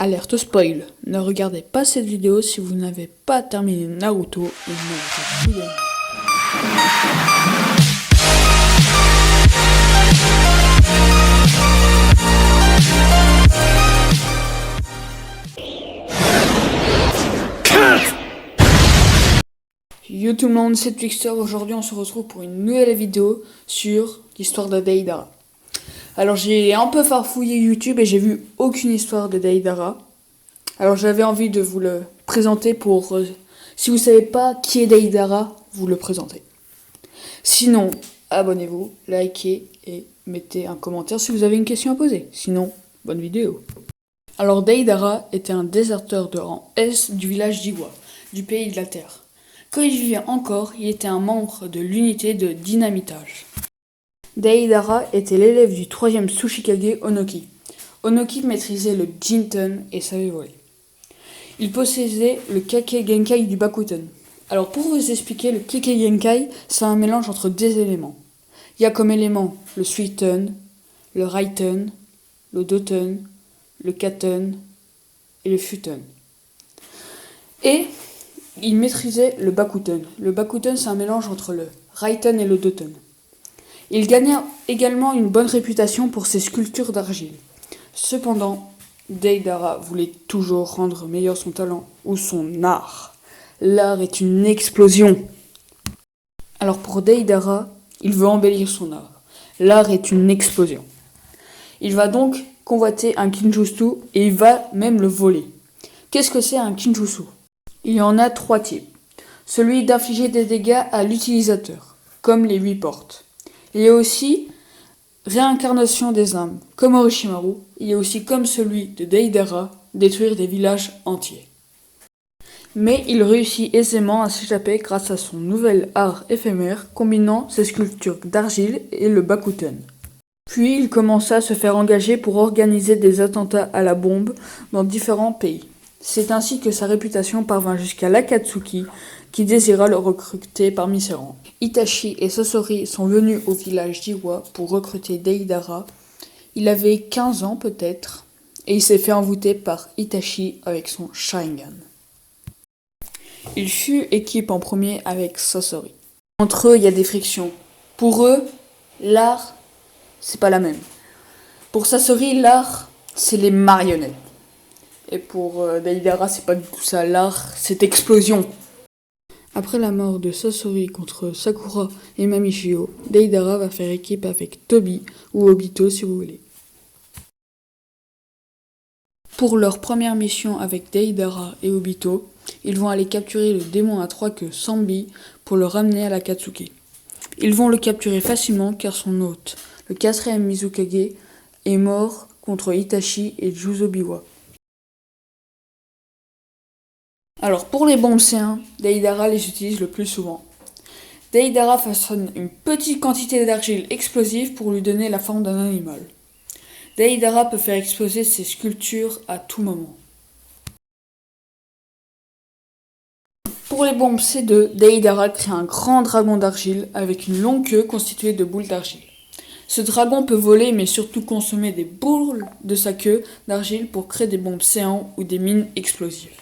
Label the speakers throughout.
Speaker 1: Alerte spoil, ne regardez pas cette vidéo si vous n'avez pas terminé Naruto et Naruto Shippuden. Yo tout le monde, c'est Twixter. Aujourd'hui on se retrouve pour une nouvelle vidéo sur l'histoire de Deidara. Alors j'ai un peu farfouillé YouTube et j'ai vu aucune histoire de Deidara. Alors j'avais envie de vous le présenter pour... si vous savez pas qui est Deidara, vous le présentez. Sinon, abonnez-vous, likez et mettez un commentaire si vous avez une question à poser. Sinon, bonne vidéo. Alors Deidara était un déserteur de rang S du village d'Iwa, du pays de la Terre. Quand il vivait encore, il était un membre de l'unité de dynamitage. Deidara était l'élève du 3e Tsuchikage Onoki. Onoki maîtrisait le Jinten et savait voler. Il possédait le Kake Genkai du Bakuten. Alors pour vous expliquer, le Kake Genkai, c'est un mélange entre deux éléments. Il y a comme éléments le Suiten, le Raiten, le Doten, le Katen et le Futen. Et il maîtrisait le Bakuten. Le Bakuten, c'est un mélange entre le Raiten et le Doten. Il gagna également une bonne réputation pour ses sculptures d'argile. Cependant, Deidara voulait toujours rendre meilleur son talent ou son art. L'art est une explosion. Alors pour Deidara, il veut embellir son art. L'art est une explosion. Il va donc convoiter un Kinjutsu et il va même le voler. Qu'est-ce que c'est un Kinjutsu ? Il y en a 3 types. Celui d'infliger des dégâts à l'utilisateur, comme les 8 portes. Il y a aussi réincarnation des âmes, comme Orochimaru. Il y a aussi, comme celui de Deidara, détruire des villages entiers. Mais il réussit aisément à s'échapper grâce à son nouvel art éphémère, combinant ses sculptures d'argile et le Bakuten. Puis il commença à se faire engager pour organiser des attentats à la bombe dans différents pays. C'est ainsi que sa réputation parvint jusqu'à l'Akatsuki, qui désira le recruter parmi ses rangs. Itachi et Sasori sont venus au village d'Iwa pour recruter Deidara. Il avait 15 ans peut-être, et il s'est fait envoûter par Itachi avec son Sharingan. Il fut équipe en premier avec Sasori. Entre eux, il y a des frictions. Pour eux, l'art, c'est pas la même. Pour Sasori, l'art, c'est les marionnettes. Et pour Deidara, c'est pas du tout ça. L'art, c'est explosion. Après la mort de Sasori contre Sakura et Mamichio, Deidara va faire équipe avec Tobi ou Obito si vous voulez. Pour leur première mission avec Deidara et Obito, ils vont aller capturer le démon à 3 queues Sambi pour le ramener à l'Akatsuki. Ils vont le capturer facilement car son hôte, le 4e Mizukage, est mort contre Itachi et Juzobiwa. Alors pour les bombes C1, Deidara les utilise le plus souvent. Deidara façonne une petite quantité d'argile explosive pour lui donner la forme d'un animal. Deidara peut faire exploser ses sculptures à tout moment. Pour les bombes C2, Deidara crée un grand dragon d'argile avec une longue queue constituée de boules d'argile. Ce dragon peut voler mais surtout consommer des boules de sa queue d'argile pour créer des bombes C1 ou des mines explosives.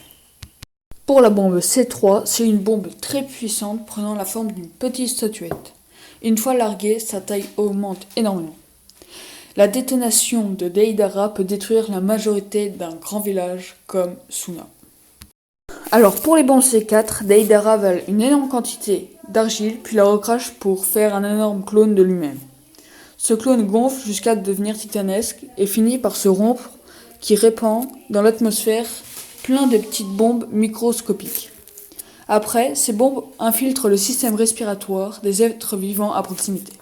Speaker 1: Pour la bombe C3, c'est une bombe très puissante prenant la forme d'une petite statuette. Une fois larguée, sa taille augmente énormément. La détonation de Deidara peut détruire la majorité d'un grand village comme Suna. Alors pour les bombes C4, Deidara avale une énorme quantité d'argile puis la recrache pour faire un énorme clone de lui-même. Ce clone gonfle jusqu'à devenir titanesque et finit par se rompre qui répand dans l'atmosphère plein de petites bombes microscopiques. Après, ces bombes infiltrent le système respiratoire des êtres vivants à proximité.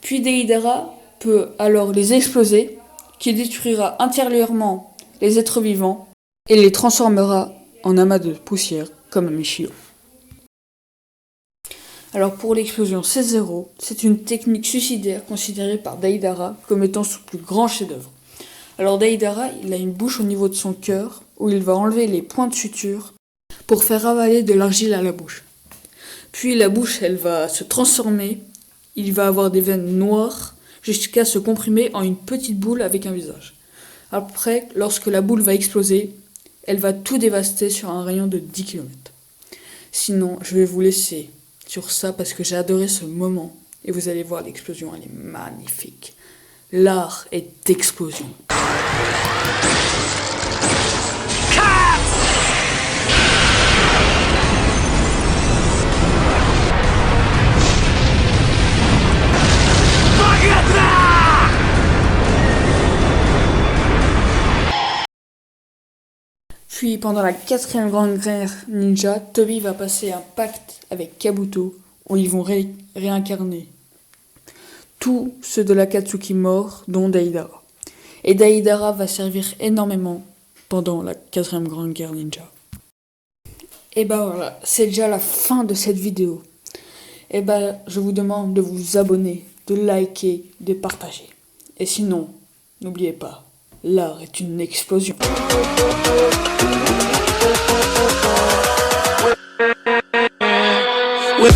Speaker 1: Puis Deidara peut alors les exploser, qui détruira intérieurement les êtres vivants et les transformera en amas de poussière comme Mamichio. Alors pour l'explosion C0, c'est une technique suicidaire considérée par Deidara comme étant son plus grand chef-d'œuvre. Alors Deidara, il a une bouche au niveau de son cœur où il va enlever les points de suture pour faire avaler de l'argile à la bouche. Puis la bouche, elle va se transformer, il va avoir des veines noires jusqu'à se comprimer en une petite boule avec un visage. Après, lorsque la boule va exploser, elle va tout dévaster sur un rayon de 10 km. Sinon, je vais vous laisser sur ça parce que j'ai adoré ce moment. Et vous allez voir, l'explosion, elle est magnifique. L'art est explosion. Puis pendant la 4e grande guerre ninja, Toby va passer un pacte avec Kabuto où ils vont réincarner tous ceux de l'Akatsuki morts, dont Deidara. Et Deidara va servir énormément pendant la 4e grande guerre ninja. Et bah voilà, c'est déjà la fin de cette vidéo. Et bah je vous demande de vous abonner, de liker, de partager. Et sinon, n'oubliez pas, l'art est une explosion. With